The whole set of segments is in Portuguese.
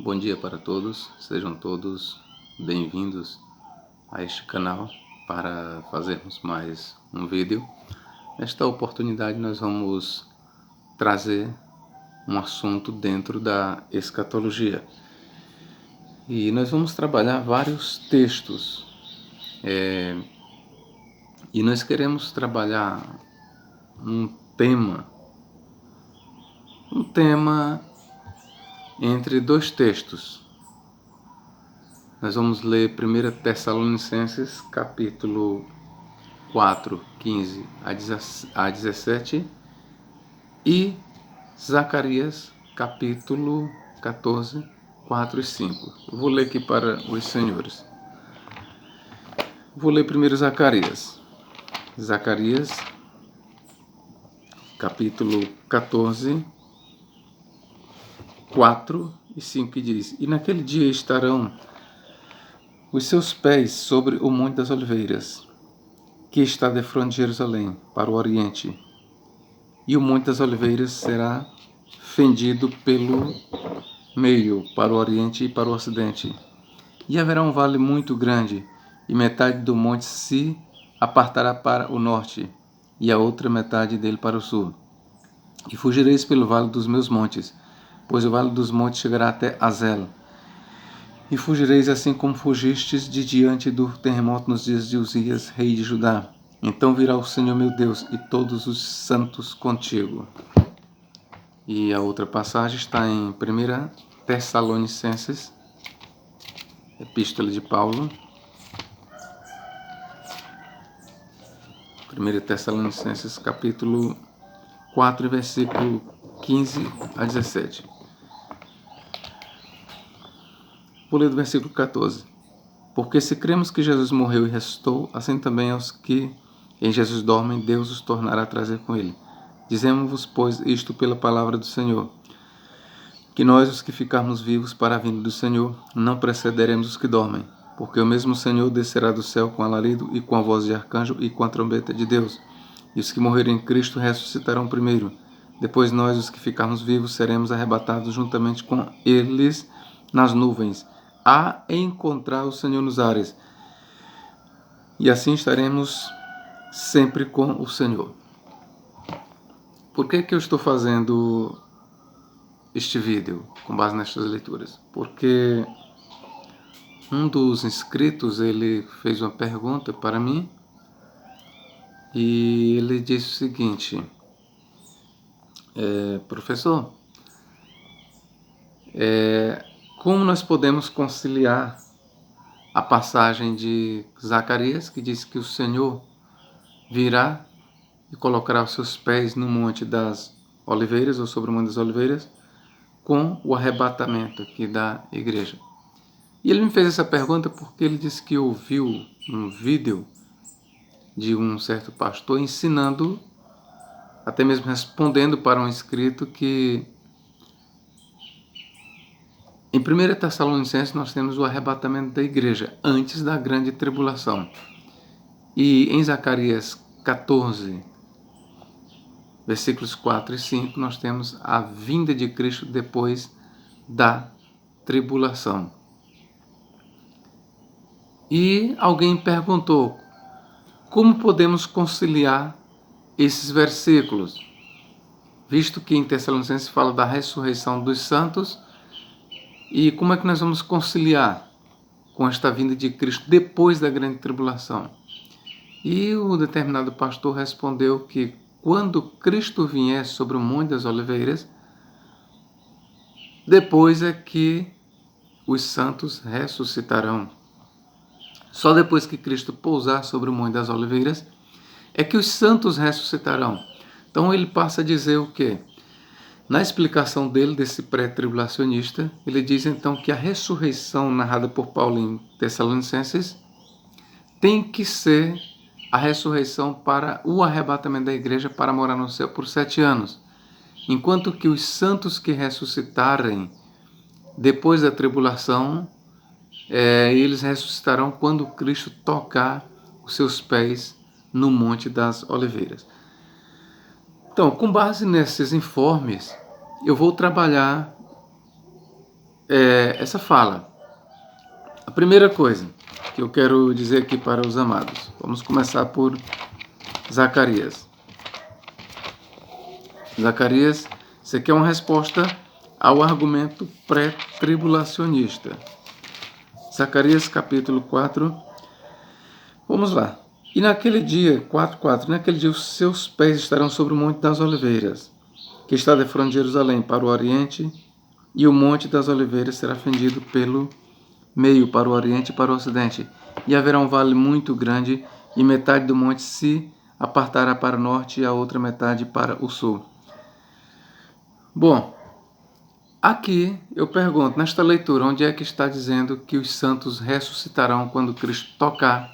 Bom dia para todos, sejam todos bem-vindos a este canal para fazermos mais um vídeo. Nesta oportunidade nós vamos trazer um assunto dentro da escatologia e nós vamos trabalhar vários textos e nós queremos trabalhar um tema entre dois textos. Nós vamos ler 1 Tessalonicenses, capítulo 4, 15 a 17 e Zacarias, capítulo 14, 4 e 5. Eu vou ler aqui para os senhores. Vou ler primeiro Zacarias. Zacarias, capítulo 14, 4 e 5, que diz: E naquele dia estarão os seus pés sobre o Monte das Oliveiras, que está defronte de Jerusalém, para o oriente. E o Monte das Oliveiras será fendido pelo meio, para o oriente e para o ocidente. E haverá um vale muito grande, e metade do monte se apartará para o norte, e a outra metade dele para o sul. E fugireis pelo vale dos meus montes, pois o vale dos montes chegará até Azel. E fugireis assim como fugistes de diante do terremoto nos dias de Uzias, rei de Judá. Então virá o Senhor meu Deus e todos os santos contigo. E a outra passagem está em 1 Tessalonicenses, Epístola de Paulo. 1 Tessalonicenses, capítulo 4, versículo 15 a 17. Vou ler do versículo 14. Porque se cremos que Jesus morreu e ressuscitou, assim também aos que em Jesus dormem, Deus os tornará a trazer com ele. Dizemos-vos, pois, isto pela palavra do Senhor, que nós, os que ficarmos vivos para a vinda do Senhor, não precederemos os que dormem, porque o mesmo Senhor descerá do céu com alarido e com a voz de arcanjo e com a trombeta de Deus. E os que morrerem em Cristo ressuscitarão primeiro. Depois nós, os que ficarmos vivos, seremos arrebatados juntamente com eles nas nuvens, a encontrar o Senhor nos ares. E assim estaremos sempre com o Senhor. Por que eu estou fazendo este vídeo com base nestas leituras? Porque um dos inscritos, ele fez uma pergunta para mim e ele disse o seguinte: professor, como nós podemos conciliar a passagem de Zacarias, que diz que o Senhor virá e colocará os seus pés no Monte das Oliveiras, ou sobre o Monte das Oliveiras, com o arrebatamento aqui da igreja? E ele me fez essa pergunta porque ele disse que ouviu um vídeo de um certo pastor ensinando, até mesmo respondendo para um inscrito, que em 1 Tessalonicenses nós temos o arrebatamento da igreja antes da grande tribulação. E em Zacarias 14, versículos 4 e 5, nós temos a vinda de Cristo depois da tribulação. E alguém perguntou: como podemos conciliar esses versículos? Visto que em Tessalonicenses fala da ressurreição dos santos, e como é que nós vamos conciliar com esta vinda de Cristo depois da grande tribulação? E o determinado pastor respondeu que quando Cristo vier sobre o Monte das Oliveiras, depois é que os santos ressuscitarão. Só depois que Cristo pousar sobre o Monte das Oliveiras é que os santos ressuscitarão. Então ele passa a dizer o quê? Na explicação dele, desse pré-tribulacionista, ele diz então que a ressurreição narrada por Paulo em Tessalonicenses tem que ser a ressurreição para o arrebatamento da igreja para morar no céu por 7 anos. Enquanto que os santos que ressuscitarem depois da tribulação, eles ressuscitarão quando Cristo tocar os seus pés no Monte das Oliveiras. Então, com base nesses informes, eu vou trabalhar essa fala. A primeira coisa que eu quero dizer aqui para os amados, vamos começar por Zacarias. Zacarias, isso aqui é uma resposta ao argumento pré-tribulacionista. Zacarias capítulo 4, vamos lá. E naquele dia, 4:4, naquele dia os seus pés estarão sobre o Monte das Oliveiras, que está de frente de Jerusalém para o oriente, e o Monte das Oliveiras será fendido pelo meio para o oriente e para o ocidente. E haverá um vale muito grande, e metade do monte se apartará para o norte e a outra metade para o sul. Bom, aqui eu pergunto, nesta leitura, onde é que está dizendo que os santos ressuscitarão quando Cristo tocar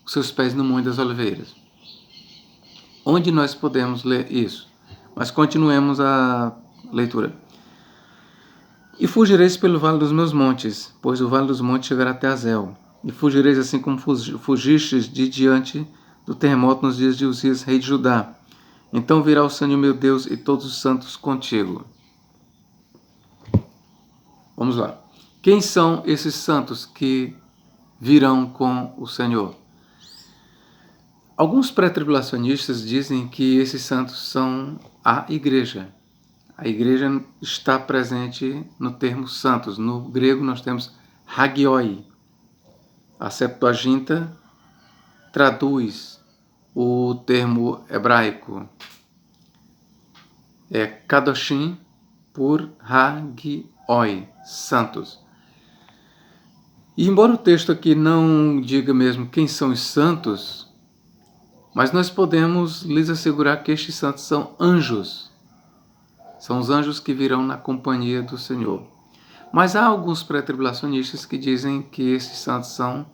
os seus pés no Monte das Oliveiras? Onde nós podemos ler isso? Mas continuemos a leitura. E fugireis pelo vale dos meus montes, pois o vale dos montes chegará até Azel. E fugireis assim como fugistes de diante do terremoto nos dias de Uzias, rei de Judá. Então virá o Senhor meu Deus e todos os santos contigo. Vamos lá. Quem são esses santos que virão com o Senhor? Alguns pré-tribulacionistas dizem que esses santos são a igreja. A igreja está presente no termo santos. No grego nós temos hagioi. A Septuaginta traduz o termo hebraico kadoshim por hagioi, santos. E embora o texto aqui não diga mesmo quem são os santos, mas nós podemos lhes assegurar que estes santos são anjos. São os anjos que virão na companhia do Senhor. Mas há alguns pré-tribulacionistas que dizem que esses santos são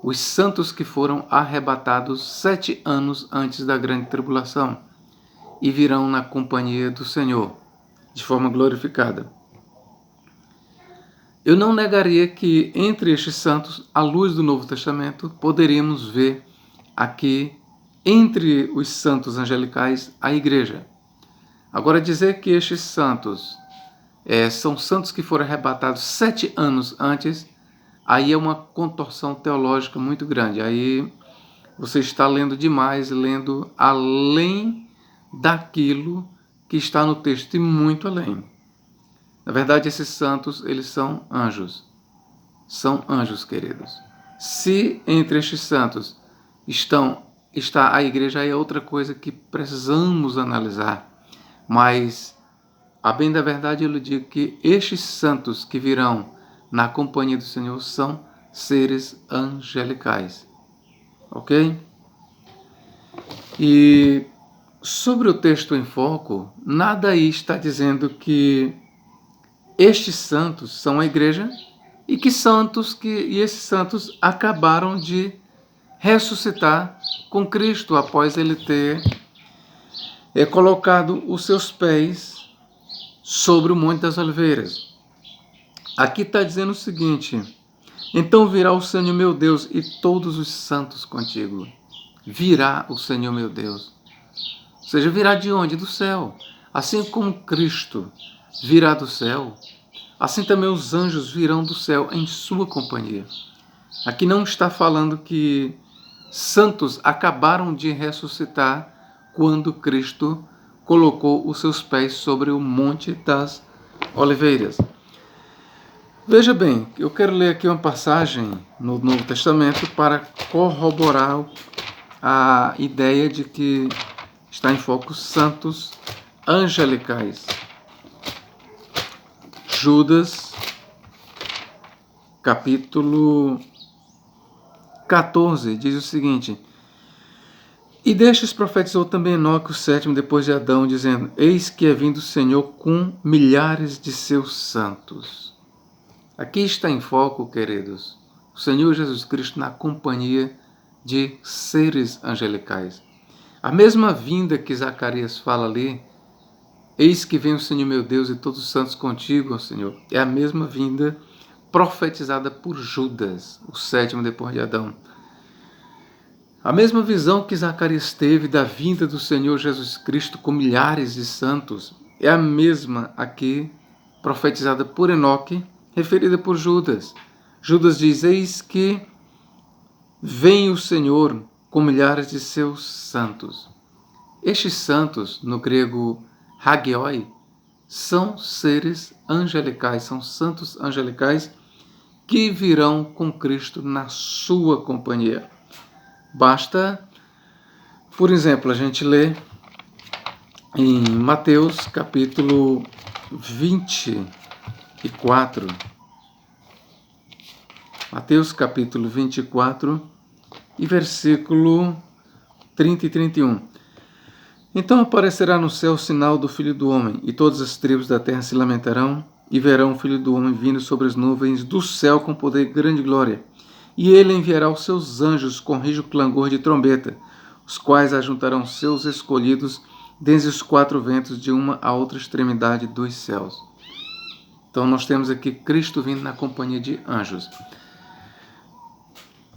os santos que foram arrebatados 7 anos antes da grande tribulação e virão na companhia do Senhor, de forma glorificada. Eu não negaria que entre estes santos, à luz do Novo Testamento, poderíamos ver aqui, entre os santos angelicais, a igreja. Agora, dizer que estes santos são santos que foram arrebatados 7 anos antes, aí é uma contorção teológica muito grande. Aí você está lendo demais, lendo além daquilo que está no texto e muito além. Na verdade, esses santos, eles são anjos. São anjos, queridos. Se entre estes santos está a igreja, aí é outra coisa que precisamos analisar. Mas, a bem da verdade, eu lhe digo que estes santos que virão na companhia do Senhor são seres angelicais. Ok? E sobre o texto em foco, nada aí está dizendo que estes santos são a igreja e que esses santos acabaram de ressuscitar com Cristo após ele ter colocado os seus pés sobre o Monte das Oliveiras. Aqui está dizendo o seguinte: então virá o Senhor meu Deus e todos os santos contigo. Virá o Senhor meu Deus. Ou seja, virá de onde? Do céu. Assim como Cristo virá do céu, assim também os anjos virão do céu em sua companhia. Aqui não está falando que santos acabaram de ressuscitar quando Cristo colocou os seus pés sobre o Monte das Oliveiras. Veja bem, eu quero ler aqui uma passagem no Novo Testamento para corroborar a ideia de que está em foco santos angelicais. Judas, capítulo 14, diz o seguinte: e destes profetizou também Enoque, o 7º depois de Adão, dizendo: eis que é vindo o Senhor com milhares de seus santos. Aqui está em foco, queridos, o Senhor Jesus Cristo na companhia de seres angelicais. A mesma vinda que Zacarias fala ali, eis que vem o Senhor meu Deus e todos os santos contigo, ó Senhor, é a mesma vinda profetizada por Judas, o 7º depois de Adão. A mesma visão que Zacarias teve da vinda do Senhor Jesus Cristo com milhares de santos é a mesma aqui profetizada por Enoque, referida por Judas. Judas diz: eis que vem o Senhor com milhares de seus santos. Estes santos, no grego hagioi, são seres angelicais, são santos angelicais que virão com Cristo na sua companhia. Basta, por exemplo, a gente ler em Mateus capítulo 24. Mateus capítulo 24 e versículo 30 e 31. Então aparecerá no céu o sinal do Filho do Homem, e todas as tribos da terra se lamentarão, e verão o Filho do Homem vindo sobre as nuvens do céu com poder e grande glória. E ele enviará os seus anjos com rijo clangor de trombeta, os quais ajuntarão seus escolhidos desde os quatro ventos de uma a outra extremidade dos céus. Então nós temos aqui Cristo vindo na companhia de anjos.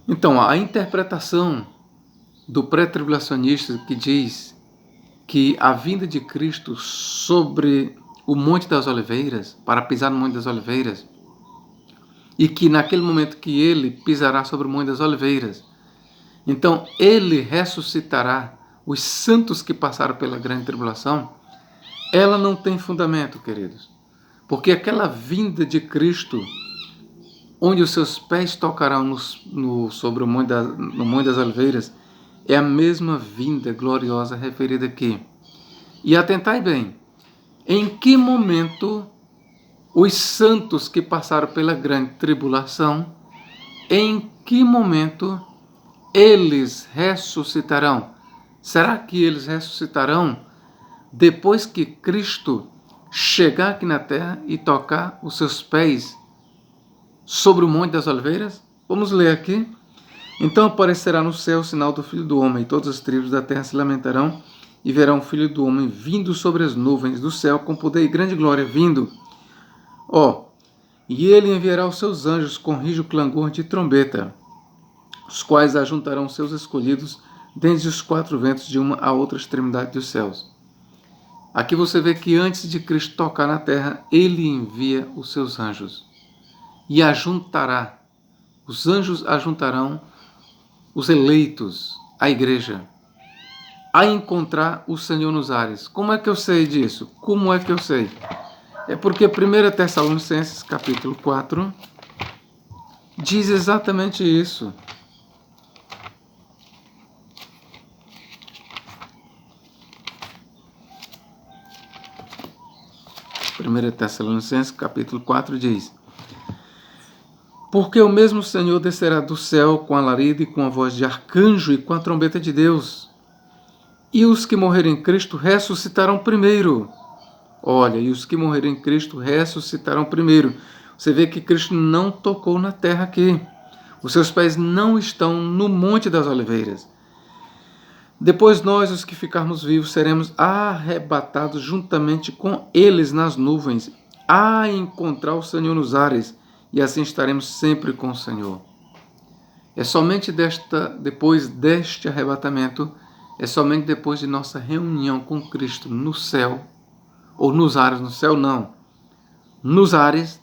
Então a interpretação do pré-tribulacionista que diz que a vinda de Cristo sobre o Monte das Oliveiras, para pisar no Monte das Oliveiras, e que naquele momento que ele pisará sobre o Monte das Oliveiras, então ele ressuscitará os santos que passaram pela grande tribulação, ela não tem fundamento, queridos. Porque aquela vinda de Cristo, onde os seus pés tocarão sobre o no Monte das Oliveiras, é a mesma vinda gloriosa referida aqui. E atentai bem, em que momento os santos que passaram pela grande tribulação, em que momento eles ressuscitarão? Será que eles ressuscitarão depois que Cristo chegar aqui na terra e tocar os seus pés sobre o Monte das Oliveiras? Vamos ler aqui. Então aparecerá no céu o sinal do Filho do Homem, e todas as tribos da terra se lamentarão, e verão o Filho do Homem vindo sobre as nuvens do céu, com poder e grande glória, vindo. E ele enviará os seus anjos com rijo clangor de trombeta, os quais ajuntarão seus escolhidos desde os quatro ventos de uma a outra extremidade dos céus. Aqui você vê que antes de Cristo tocar na terra, ele envia os seus anjos e ajuntará. Os anjos ajuntarão os eleitos, a igreja, a encontrar o Senhor nos ares. Como é que eu sei disso? Como é que eu sei? É porque 1 Tessalonicenses capítulo 4 diz exatamente isso. 1 Tessalonicenses capítulo 4 diz: porque o mesmo Senhor descerá do céu com alarido e com a voz de arcanjo e com a trombeta de Deus. E os que morrerem em Cristo ressuscitarão primeiro. Olha, e os que morrerem em Cristo ressuscitarão primeiro. Você vê que Cristo não tocou na terra aqui. Os seus pés não estão no Monte das Oliveiras. Depois nós, os que ficarmos vivos, seremos arrebatados juntamente com eles nas nuvens, a encontrar o Senhor nos ares, e assim estaremos sempre com o Senhor. É somente depois deste arrebatamento, é somente depois de nossa reunião com Cristo no céu, ou nos ares, no céu não, nos ares,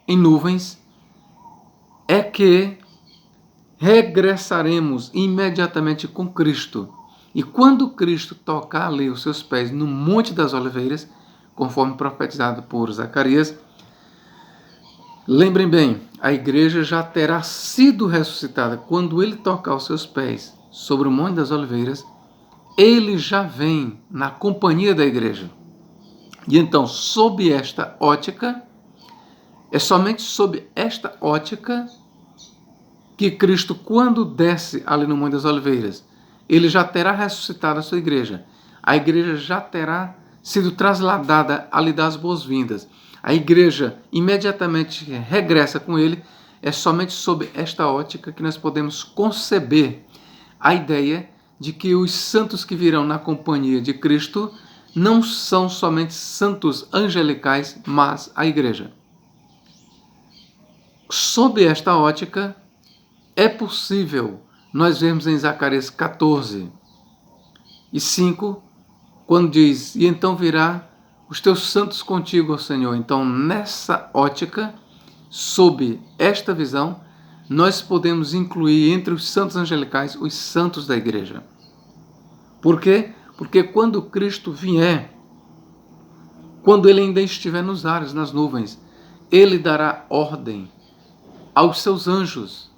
em nuvens, é que regressaremos imediatamente com Cristo. E quando Cristo tocar ali os seus pés no Monte das Oliveiras, conforme profetizado por Zacarias, lembrem bem, a igreja já terá sido ressuscitada. Quando ele tocar os seus pés sobre o Monte das Oliveiras, ele já vem na companhia da igreja. E então, sob esta ótica, é somente sob esta ótica que Cristo, quando desce ali no Monte das Oliveiras, ele já terá ressuscitado a sua igreja. A igreja já terá sido trasladada ali das boas-vindas. A igreja imediatamente regressa com ele. É somente sob esta ótica que nós podemos conceber a ideia de que os santos que virão na companhia de Cristo não são somente santos angelicais, mas a igreja. Sob esta ótica, é possível nós vermos em Zacarias 14 e 5, quando diz: e então virá os teus santos contigo, ó Senhor. Então, nessa ótica, sob esta visão, nós podemos incluir entre os santos angelicais os santos da igreja. Por quê? Porque quando Cristo vier, quando ele ainda estiver nos ares, nas nuvens, ele dará ordem aos seus anjos,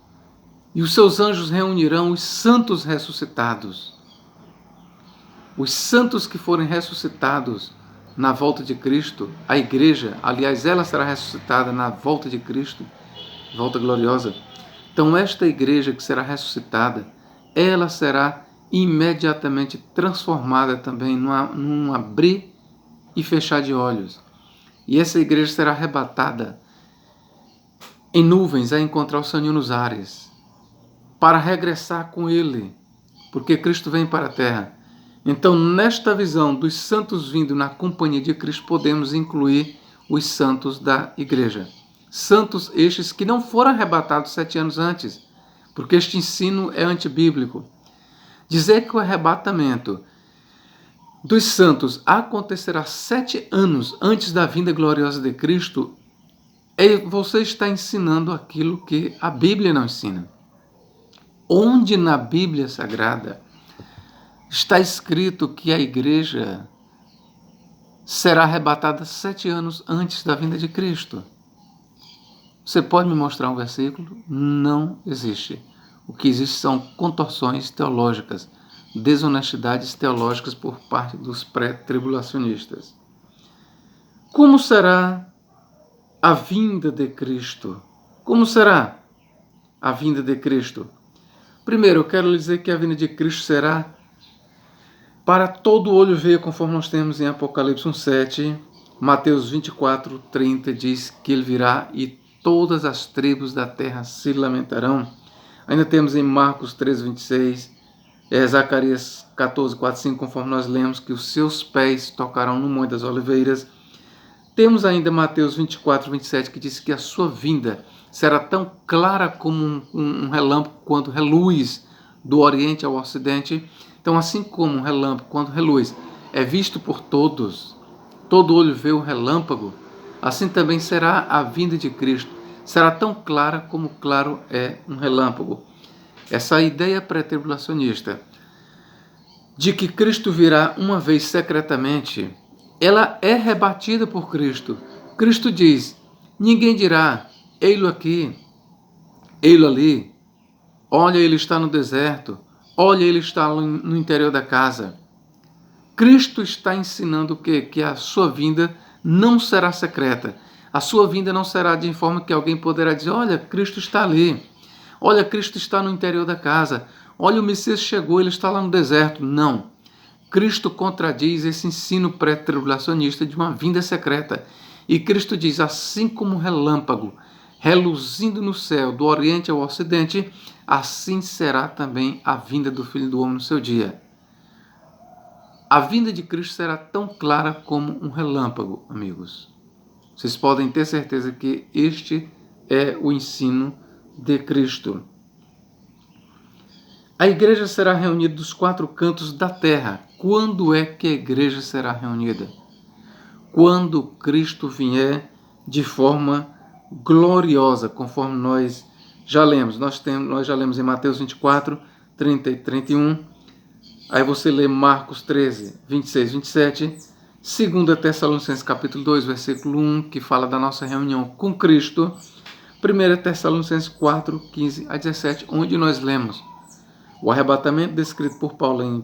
e os seus anjos reunirão os santos ressuscitados. Os santos que forem ressuscitados na volta de Cristo, a igreja, aliás, ela será ressuscitada na volta de Cristo, volta gloriosa. Então, esta igreja que será ressuscitada, ela será imediatamente transformada também num abrir e fechar de olhos. E essa igreja será arrebatada em nuvens a encontrar o Senhor nos ares, para regressar com ele, porque Cristo vem para a terra. Então, nesta visão dos santos vindo na companhia de Cristo, podemos incluir os santos da igreja. Santos estes que não foram arrebatados 7 anos antes, porque este ensino é antibíblico. Dizer que o arrebatamento dos santos acontecerá 7 anos antes da vinda gloriosa de Cristo, você está ensinando aquilo que a Bíblia não ensina. Onde na Bíblia Sagrada está escrito que a igreja será arrebatada 7 anos antes da vinda de Cristo? Você pode me mostrar um versículo? Não existe. O que existe são contorções teológicas, desonestidades teológicas por parte dos pré-tribulacionistas. Como será a vinda de Cristo? Como será a vinda de Cristo? Primeiro, eu quero lhe dizer que a vinda de Cristo será para todo olho ver, conforme nós temos em Apocalipse 1:7, Mateus 24:30 diz que ele virá e todas as tribos da terra se lamentarão. Ainda temos em Marcos 3:26, Zacarias 14:4-5, conforme nós lemos, que os seus pés tocarão no Monte das Oliveiras. Temos ainda Mateus 24:27, que diz que a sua vinda será tão clara como um relâmpago quando reluz do Oriente ao Ocidente. Então, assim como um relâmpago, quando reluz, é visto por todos, todo olho vê o relâmpago, assim também será a vinda de Cristo. Será tão clara como claro é um relâmpago. Essa ideia pré-tribulacionista de que Cristo virá uma vez secretamente, ela é rebatida por Cristo. Cristo diz, ninguém dirá, ei-lo aqui, ei-lo ali, olha, ele está no deserto, olha, ele está no interior da casa. Cristo está ensinando o quê? Que a sua vinda não será secreta. A sua vinda não será de forma que alguém poderá dizer, olha, Cristo está ali. Olha, Cristo está no interior da casa. Olha, o Messias chegou, ele está lá no deserto. Não. Cristo contradiz esse ensino pré-tribulacionista de uma vinda secreta. E Cristo diz, assim como um relâmpago reluzindo no céu, do Oriente ao Ocidente, assim será também a vinda do Filho do Homem no seu dia. A vinda de Cristo será tão clara como um relâmpago, amigos. Vocês podem ter certeza que este é o ensino de Cristo. A igreja será reunida dos 4 cantos da terra. Quando é que a igreja será reunida? Quando Cristo vier de forma gloriosa, conforme nós já lemos. Nós já lemos em Mateus 24, 30 e 31. Aí você lê Marcos 13, 26 e 27. 2 Tessalonicenses capítulo 2, versículo 1, que fala da nossa reunião com Cristo. 1 Tessalonicenses 4, 15 a 17, onde nós lemos o arrebatamento descrito por Paulo em 1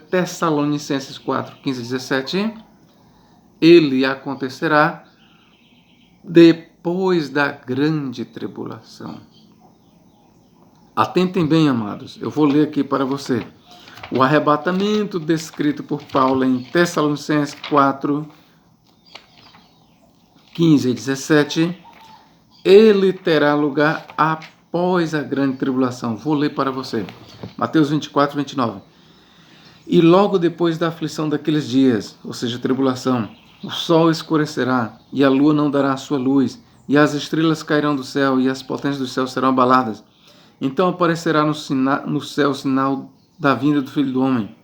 Tessalonicenses 4, 15 a 17. Ele acontecerá depois da grande tribulação. Atentem bem, amados. Eu vou ler aqui para você. O arrebatamento descrito por Paulo em Tessalonicenses 4, 15 e 17, ele terá lugar após a grande tribulação. Vou ler para você. Mateus 24, 29. E logo depois da aflição daqueles dias, ou seja, tribulação, o sol escurecerá, e a lua não dará a sua luz, e as estrelas cairão do céu, e as potências do céu serão abaladas. Então aparecerá no céu o sinal da vinda do Filho do Homem.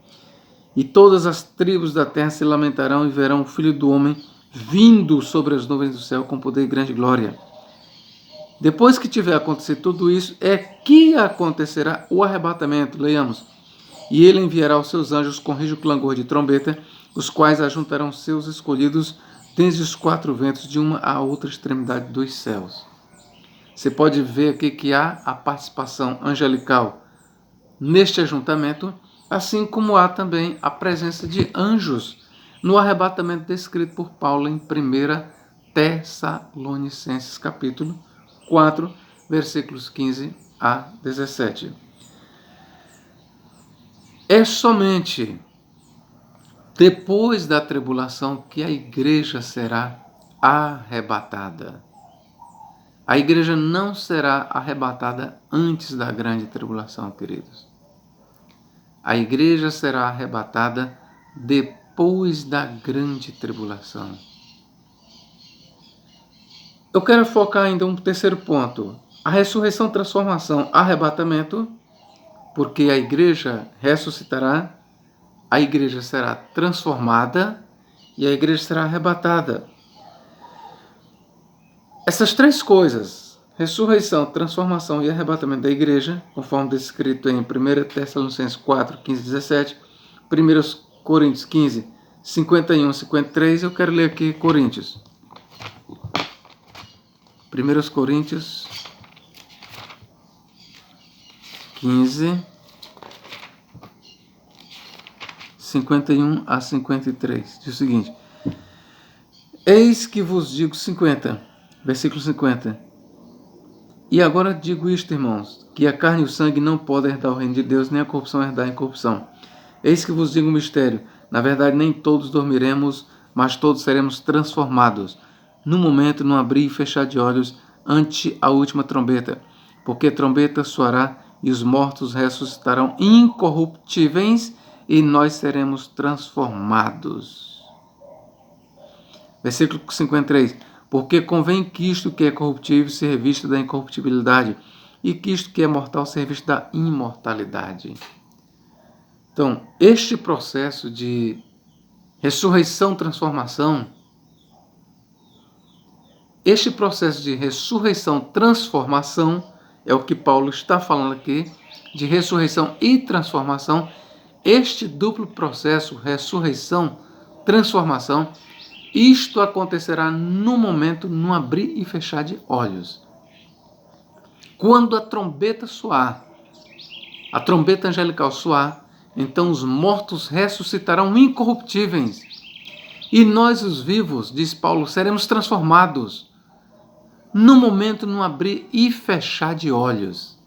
E todas as tribos da terra se lamentarão e verão o Filho do Homem vindo sobre as nuvens do céu com poder e grande glória. Depois que tiver acontecido tudo isso, é que acontecerá o arrebatamento. Leiamos. E ele enviará os seus anjos com rijo clangor de trombeta, os quais ajuntarão seus escolhidos desde os quatro ventos de uma à outra extremidade dos céus. Você pode ver aqui que há a participação angelical neste ajuntamento, assim como há também a presença de anjos no arrebatamento descrito por Paulo em 1 Tessalonicenses capítulo 4, versículos 15 a 17. É somente depois da tribulação que a igreja será arrebatada. A igreja não será arrebatada antes da grande tribulação, queridos. A igreja será arrebatada depois da grande tribulação. Eu quero focar ainda um terceiro ponto. A ressurreição, transformação, arrebatamento, porque a igreja ressuscitará, a igreja será transformada e a igreja será arrebatada. Essas três coisas, ressurreição, transformação e arrebatamento da igreja, conforme descrito em 1 Tessalonicenses 4, 15 e 17, 1 Coríntios 15, 51 e 53, eu quero ler aqui Coríntios. 1 Coríntios 15, 51 a 53. Diz o seguinte: Eis que vos digo 50, versículo 50. E agora digo isto, irmãos, que a carne e o sangue não podem herdar o reino de Deus, nem a corrupção herdar a incorrupção. Eis que vos digo um mistério. Na verdade, nem todos dormiremos, mas todos seremos transformados. No momento, no abrir e fechar de olhos, ante a última trombeta. Porque a trombeta soará e os mortos ressuscitarão incorruptíveis e nós seremos transformados. Versículo 53. Porque convém que isto que é corruptível se revista da incorruptibilidade e que isto que é mortal se revista da imortalidade. Então, este processo de ressurreição, transformação, este processo de ressurreição, transformação, é o que Paulo está falando aqui, de ressurreição e transformação. Este duplo processo, ressurreição, transformação, isto acontecerá no momento, no abrir e fechar de olhos. Quando a trombeta soar, a trombeta angelical soar, então os mortos ressuscitarão incorruptíveis. E nós, os vivos, diz Paulo, seremos transformados no momento, no abrir e fechar de olhos.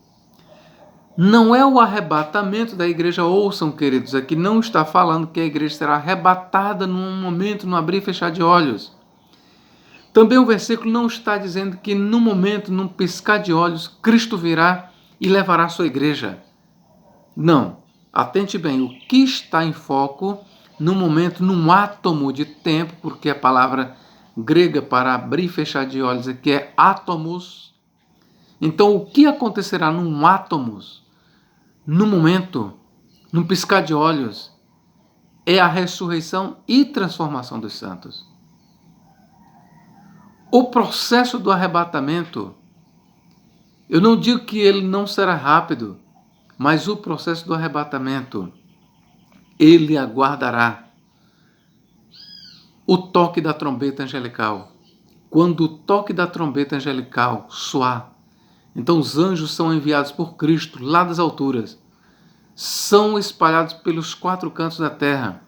Não é o arrebatamento da igreja, ouçam, queridos, aqui não está falando que a igreja será arrebatada num momento, no abrir e fechar de olhos. Também o versículo não está dizendo que no momento, num piscar de olhos, Cristo virá e levará a sua igreja. Não. Atente bem, o que está em foco no momento, num átomo de tempo, porque a palavra grega para abrir e fechar de olhos aqui é átomos. Então, o que acontecerá num átomos, no momento, num piscar de olhos, é a ressurreição e transformação dos santos. O processo do arrebatamento, eu não digo que ele não será rápido, mas o processo do arrebatamento, ele aguardará o toque da trombeta angelical. Quando o toque da trombeta angelical soar, então os anjos são enviados por Cristo lá das alturas, são espalhados pelos quatro cantos da terra.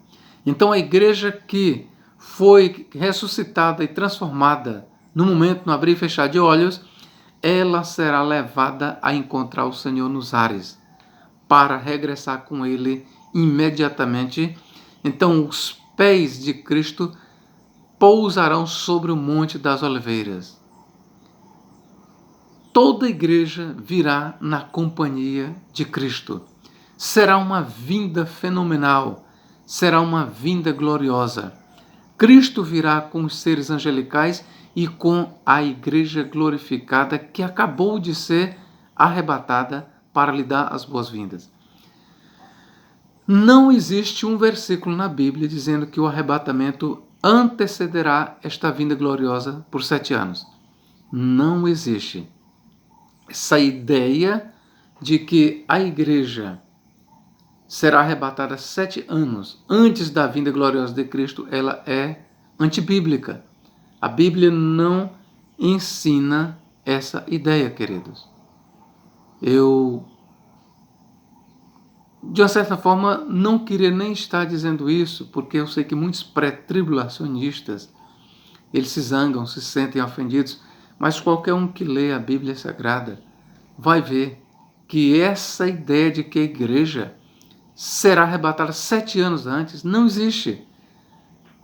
Então a igreja que foi ressuscitada e transformada no momento, no abrir e fechar de olhos, ela será levada a encontrar o Senhor nos ares, para regressar com ele imediatamente. Então os pés de Cristo pousarão sobre o Monte das Oliveiras. Toda a igreja virá na companhia de Cristo. Será uma vinda fenomenal, será uma vinda gloriosa. Cristo virá com os seres angelicais e com a igreja glorificada que acabou de ser arrebatada para lhe dar as boas-vindas. Não existe um versículo na Bíblia dizendo que o arrebatamento antecederá esta vinda gloriosa por 7 anos. Não existe. Essa ideia de que a igreja será arrebatada 7 anos antes da vinda gloriosa de Cristo, ela é antibíblica. A Bíblia não ensina essa ideia, queridos. Eu, de uma certa forma, não queria nem estar dizendo isso, porque eu sei que muitos pré-tribulacionistas, eles se zangam, se sentem ofendidos, mas qualquer um que lê a Bíblia Sagrada vai ver que essa ideia de que a igreja será arrebatada 7 anos antes não existe.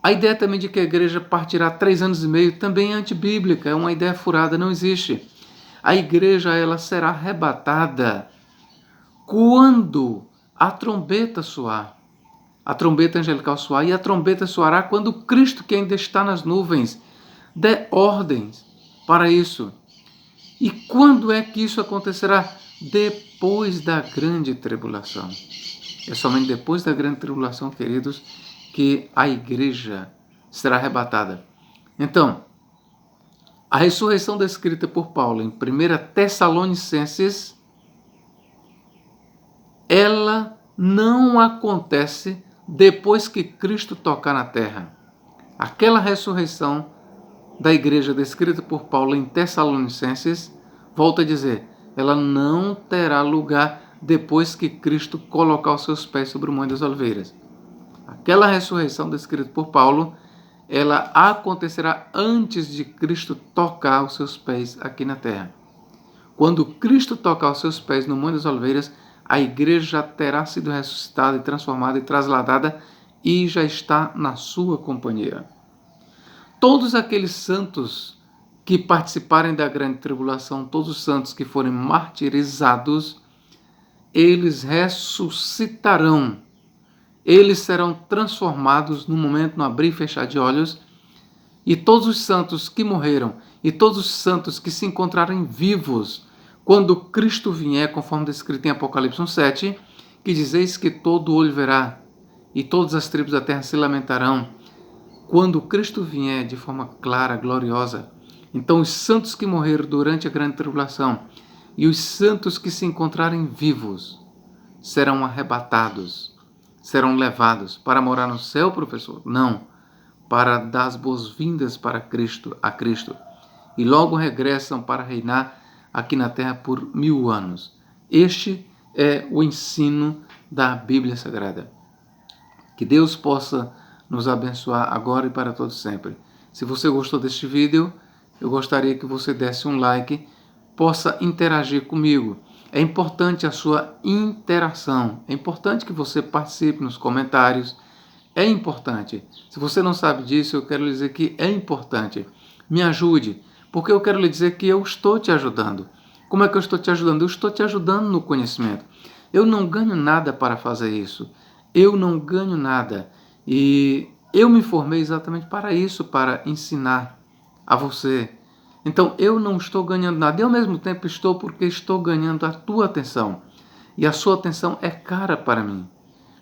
A ideia também de que a igreja partirá 3 anos e meio também é antibíblica, é uma ideia furada, não existe. A igreja ela será arrebatada quando a trombeta soar, a trombeta angelical soar, e a trombeta soará quando Cristo, que ainda está nas nuvens, der ordens para isso. E quando é que isso acontecerá? Depois da grande tribulação. É somente depois da grande tribulação, queridos, que a igreja será arrebatada. Então, a ressurreição descrita por Paulo em 1 Tessalonicenses, ela não acontece depois que Cristo tocar na terra. Aquela ressurreição da igreja descrita por Paulo em Tessalonicenses, volta a dizer, ela não terá lugar depois que Cristo colocar os seus pés sobre o Monte das Oliveiras. Aquela ressurreição descrita por Paulo, ela acontecerá antes de Cristo tocar os seus pés aqui na terra. Quando Cristo tocar os seus pés no Monte das Oliveiras, a igreja já terá sido ressuscitada e transformada e trasladada e já está na sua companhia. Todos aqueles santos que participarem da grande tribulação, todos os santos que forem martirizados, eles ressuscitarão. Eles serão transformados no momento, no abrir e fechar de olhos, e todos os santos que morreram e todos os santos que se encontrarem vivos quando Cristo vier, conforme descrito em Apocalipse 1:7, que dizeis que todo olho verá e todas as tribos da terra se lamentarão. Quando Cristo vier de forma clara, gloriosa, então os santos que morreram durante a grande tribulação e os santos que se encontrarem vivos serão arrebatados, serão levados para morar no céu, professor? Não, para dar as boas-vindas para Cristo, a Cristo. E logo regressam para reinar aqui na terra por 1000 anos. Este é o ensino da Bíblia Sagrada. Que Deus possa nos abençoar agora e para todos sempre. Se você gostou deste vídeo, eu gostaria que você desse um like, possa interagir comigo. É importante a sua interação, é importante que você participe nos comentários, é importante. Se você não sabe disso, eu quero lhe dizer que é importante. Me ajude, porque eu quero lhe dizer que eu estou te ajudando. Como é que eu estou te ajudando? Eu estou te ajudando no conhecimento. Eu não ganho nada para fazer isso. Eu não ganho nada. E eu me formei exatamente para isso, para ensinar a você. Então eu não estou ganhando nada. E ao mesmo tempo estou porque estou ganhando a tua atenção. E a sua atenção é cara para mim.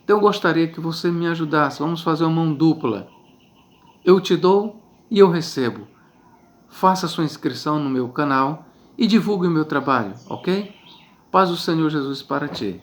Então eu gostaria que você me ajudasse. Vamos fazer uma mão dupla. Eu te dou e eu recebo. Faça sua inscrição no meu canal e divulgue o meu trabalho, ok? Paz do Senhor Jesus para ti.